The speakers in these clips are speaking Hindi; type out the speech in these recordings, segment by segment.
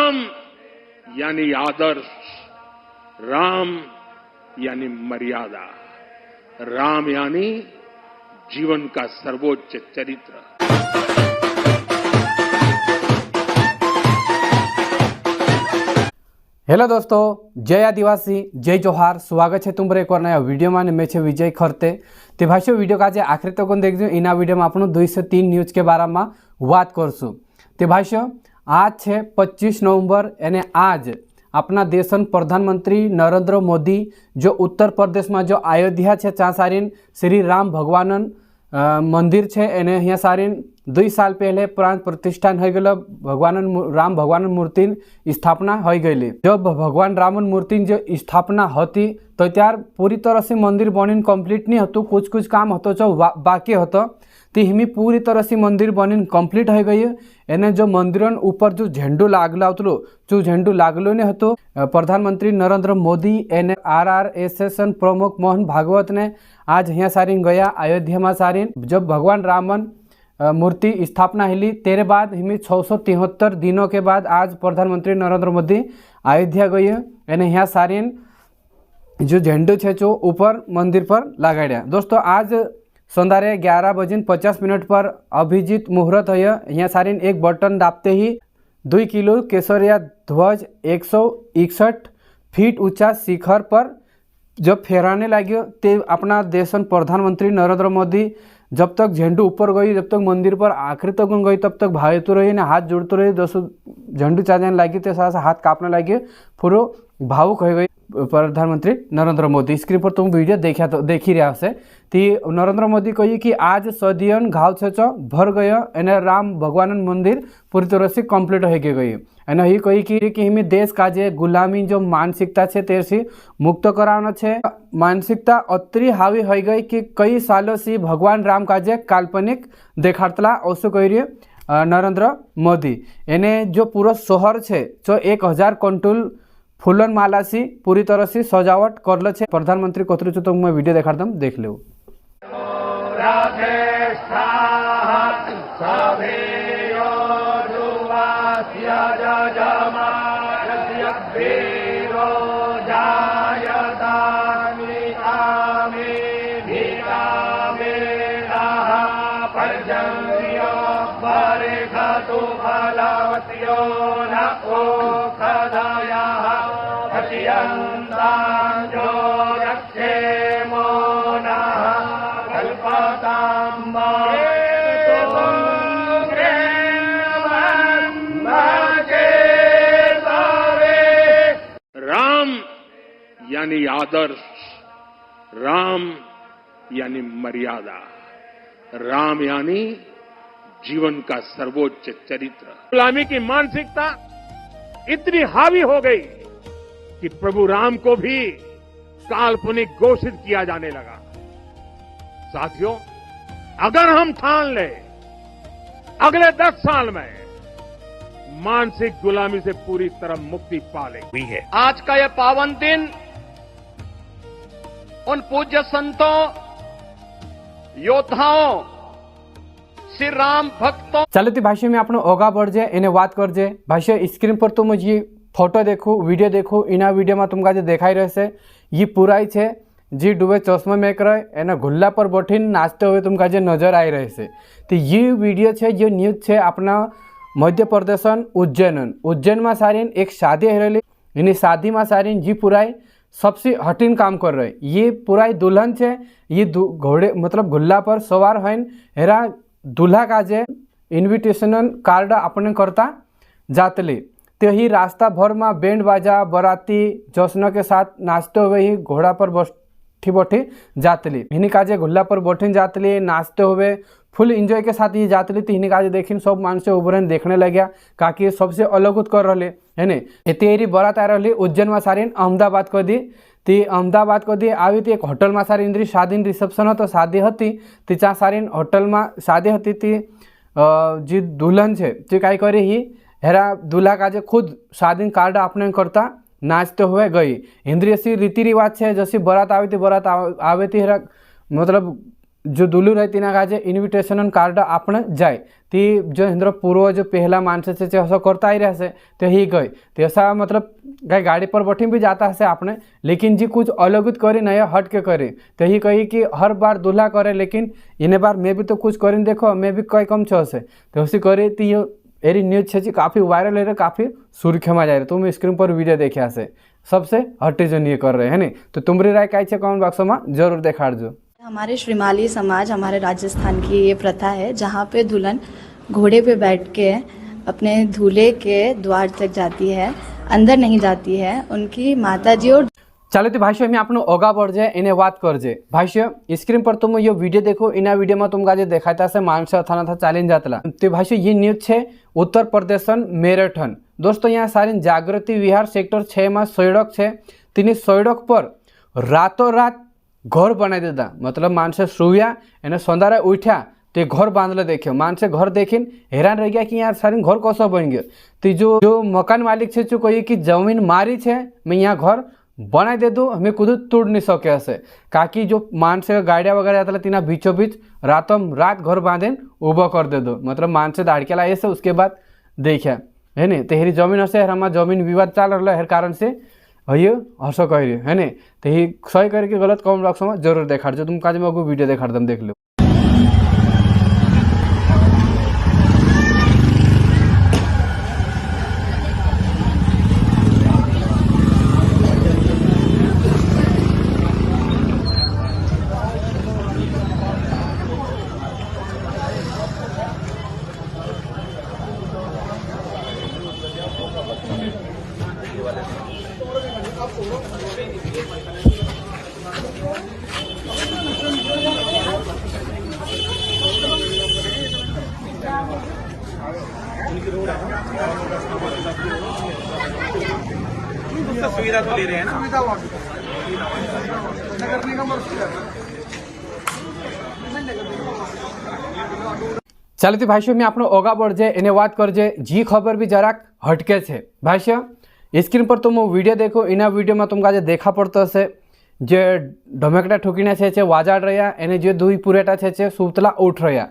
राम यानी आदर्श, राम यानी मर्यादा, राम यानी जीवन का सर्वोच्च चरित्र। हेलो दोस्तों, जय आदिवासी, जय जोहार। स्वागत है तुम एक और नया वीडियो में। मैं छे विजय खरते। तो भाई विडियो का आज आखिर तक देखो। इना वीडियो में आपको 2 से 3 न्यूज के बारे में बात करशू। तो भाई आज है 25 नवंबर यानी आज अपना देशन प्रधानमंत्री नरेंद्र मोदी जो उत्तर प्रदेश में जो अयोध्या है ત્યાં સારીન श्री राम भगवान मंदिर है एने यहाँ सारीन 2 साल पहले प्राण प्रतिष्ठान हो गए। भगवान राम भगवान मूर्ति स्थापना हो गई। जब भगवान राम मूर्ति जो स्थापना होती तो त्यार पूरी तरह से मंदिर बनीन कम्प्लीट नहीं होतो, कुछ कुछ काम होतो जो बाकी होतो। तो हिमी पूरी तरह से मंदिर बनीन कम्प्लीट हो गई। एने जो मंदिरन ऊपर जो झंडू लागला उतलो जो झंडू लागलो ने हतो प्रधानमंत्री नरेंद्र मोदी एने RRSS प्रमुख मोहन भागवत ने आज यहाँ सारीन गया अयोध्या में सारीन। जब भगवान रामन मूर्ति स्थापना हिली तेरे बाद हिमी 673 दिनों के बाद आज प्रधानमंत्री नरेंद्र मोदी अयोध्या गई। एने यहाँ सारीन जो झंडू है जो ऊपर मंदिर पर लगाया। दोस्तों आज संध्यारे 11:50 पर अभिजीत मुहूर्त है। यहाँ सारीन एक बटन दाबते ही 2 किलो केसरिया ध्वज 161 फीट ऊंचा शिखर पर जब फहराने लगे ते अपना देशन प्रधानमंत्री नरेंद्र मोदी जब तक झंडू ऊपर गई, जब तक मंदिर पर आखिर तक गई तब तक भागते रही ने हाथ जोड़ते रही। दोस्तों झंडू चाहने लगी तो साथ हाथ कांपने लगे, पूरा भावुक हो गई प्रधानमंत्री नरेंद्र मोदी। स्क्रीन पर तुम वीडियो देख ही रहा से। तो नरेंद्र मोदी कही कि आज सदियन घाव से भर गए एने राम भगवान मंदिर पूरी तरह से कंप्लीट हो गई। एने ही कही कि हमें देश का जे गुलामी जो मानसिकता है तेरे से मुक्त कराना है। मानसिकता अतरी हावी हो गई कि कई सालों से भगवान राम का जे काल्पनिक देखाड़तला औसो कही रही नरेंद्र मोदी। एने जो पूरा शहर है जो 1000 कंटूल फूलन माला से पूरी तरह से सजावट करल छे। प्रधानमंत्री कतरू तो मैं वीडियो देखा दम देख लो। राम यानी आदर्श, राम यानी मर्यादा, राम यानी जीवन का सर्वोच्च चरित्र। गुलामी की मानसिकता इतनी हावी हो गई कि प्रभु राम को भी काल्पनिक घोषित किया जाने लगा। साथियों, अगर हम ठान ले अगले 10 साल में मानसिक गुलामी से पूरी तरह मुक्ति पा लेंगे। आज का यह पावन दिन उन पूज्य संतों, योद्धाओं, श्री राम भक्तों। चलो तो भाषा में आपने ओगा बढ़ जाए इन्हें बात कर जाए। भाषा स्क्रीन पर तुम ये फोटो देखो, वीडियो देखो। इना वीडियो में तुमका जो देखाई रहे से ये पूरा है जी डूबे चश्मा में रहे एना गुल्ला पर बैठी नाचते हुए तुमका जो नजर आई रहे से। तो ये वीडियो है, ये न्यूज है अपना मध्य प्रदेश उज्जैन में सारीन एक शादी है। इन शादी में सारीन जी पुराई सबसे हटीन काम कर रहे। ये पुराई दुल्हन है, ये घोड़े मतलब गुल्ला पर सवार है। हेरा दूल्हा का जे इन्विटेशन कार्ड अपने करता जातले। तो ही रास्ता भर में बैंड बाजा बराती जश्न के साथ नाचते हुए ही घोड़ा पर बैठी जातली। हिनी काजे गुल्ला पर बैठी जातली नाचते हुए फुल एंजॉय के साथ ही जातली। तो हिनी काजे देखिन सब मानसे उभरन देखने लग्या काकि सबसे अलग कर रहे है ने। एतेरी बरात आ रही उज्जैन में सारीन अहमदाबाद को दी। ती अहमदाबाद को दी आई थी एक होटल में सारी इंद्री शादी रिसेप्शन तो शादी थी। ती चा सारीन होटल में शादी थी। ती जी दुल्हन है जी कई करी ही हेरा दूल्हा का जे खुद शादी कार्ड अपने करता नाचते हुए गई। हिंद्री ऐसी रीति रिवाज है जैसी बरात आई थी बरात आवे थी हेरा मतलब जो दुलू रहे तीना काजे इन्विटेशन कार्ड आपने जाए ती जो हिंद्र पूर्व जो पहला मानस से असो करता ही रहसे तो ही गई तो ऐसा मतलब कहीं गाड़ी पर बैठी भी जाता है आपने, लेकिन जी कुछ अलग करी नया हट के करे तो ही कही कि हर बार दूल्हा करे, लेकिन इन्हें बार मैं भी तो कुछ करी देखो मैं भी कई कम छो से तो उसी करे ती एरी न्यूज है काफ़ी वायरल है, काफ़ी सुर्खियों में जा रहे तुम स्क्रीन पर वीडियो देखा से सबसे हटे जो ये कर रहे हैं नहीं। तो तुम्हारी राय क्या है कमेंट बॉक्स में जरूर देखा दो। हमारे श्रीमाली समाज हमारे राजस्थान की ये प्रथा है जहाँ पे दुल्हन घोड़े पे बैठ के अपने दूल्हे के द्वार तक जाती है, अंदर नहीं जाती है। उनकी माताजी और चालो तो भाष्य मैं आपने ओगा बढ़ जाए इन्हें बात कर जाए भाष्य स्क्रीन पर तुम ये वीडियो देखो इना वीडियो में तुमका जो देखाता से मानस थाना था चालीन जातला तो भाष्य ये न्यूज है उत्तर प्रदेश मेरठन। दोस्तों यहाँ सारी जागृति विहार सेक्टर 6 में सड़क है तीन सड़क पर रातों रात घर बनाई देता, मतलब मानसे सुव्या एने संदारे उठ्या तो घर बांधले देखे मानसे घर देखीन हैरान रह गया कि यार सारी घर कसो बन गया। तो जो मकान मालिक है जो कही कि जमीन मारी है मैं यहाँ घर बनाई दे दूँ हमें खुद तोड़ नहीं सके हसे काकि जो मानसे गाड़िया वगैरह जाता तीना बीचों बीच रातों रात घर बांधे ऊबो कर दे दो, मतलब मानसे दाड़के लाए से उसके बाद देखा है नहीं तो हेरी जमीन हसे हमारा जमीन विवाद चल रहा है कारण से ये हर्षो कह रही है नहीं तो ये सही करके गलत कमेंट बॉक्स में जरूर देखा जो तुम काज में वीडियो देखा तुम देख लो। सुविधा तो ले रहे हैं ना। चलो तो भाष्य में आपने ओगा बढ़ जाए इन्हें बात कर जाए जी खबर भी जराक हटके है भाष्य स्क्रीन पर तुम वीडियो देखो इना वीडियो में तुमका जो देखा पड़ता से जे ढमेकटा ठोकीने छे वाजाड़ रहा एने जे दुई पुरेटा छे सुतला उठ रहा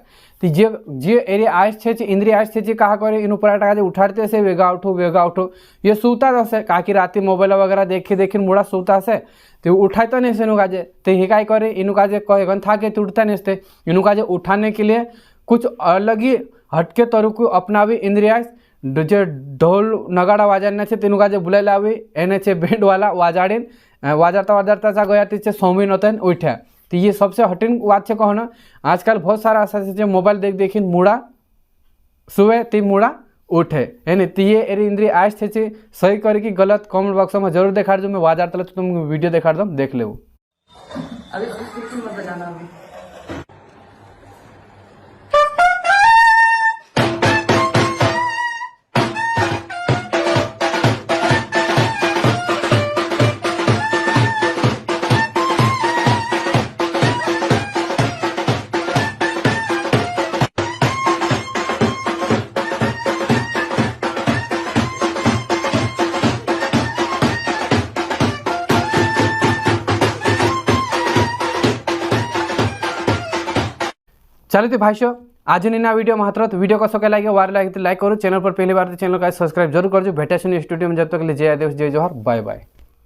तो जे एरिया आयस छे इंद्रिय आयस छे कहा करे इन पुराटा जो उठाते से वेगा उठो ये सूता से काकि रात मोबाइल वगैरह देखी मुड़ा सूता से तो उठाता नहीं से इनू काजे तो ये क्या करे इनू काजे कहे था कि उठता नहीं से इनू काजे उठाने के लिए कुछ अलग ही हटके तरीको अपनावी इंद्रिया जो ढोल नगाड़ा वाजाड़ने से तेनु काजे बुलाई लावी एने छे बैंड वाला वाजाड़ीन वाजाड़ता सा गया तीचे सौमीन होता है उठा तो ये सबसे हटिन बात है कहना आजकल बहुत सारा ऐसा मोबाइल देखी मुड़ा सुबह ती मुड़ा उठे है नहीं तो ये एरी इंद्रिय आयस थे सही करके गलत कमेंट बॉक्स में जरूर देखा दो मैं वाजाड़ता तो तुम वीडियो देखा दो देख ले। चलो तो भाष्य आज ना वीडियो मात्र तो वीडियो कसो लगे वार लगे तो लाइक करो, चैनल पर पहली बार तो चैनल का सब्सक्राइब जरूर कर भेटे स्टूडियो में जब तक जय आदिवासी जय जोहार बाय बाय।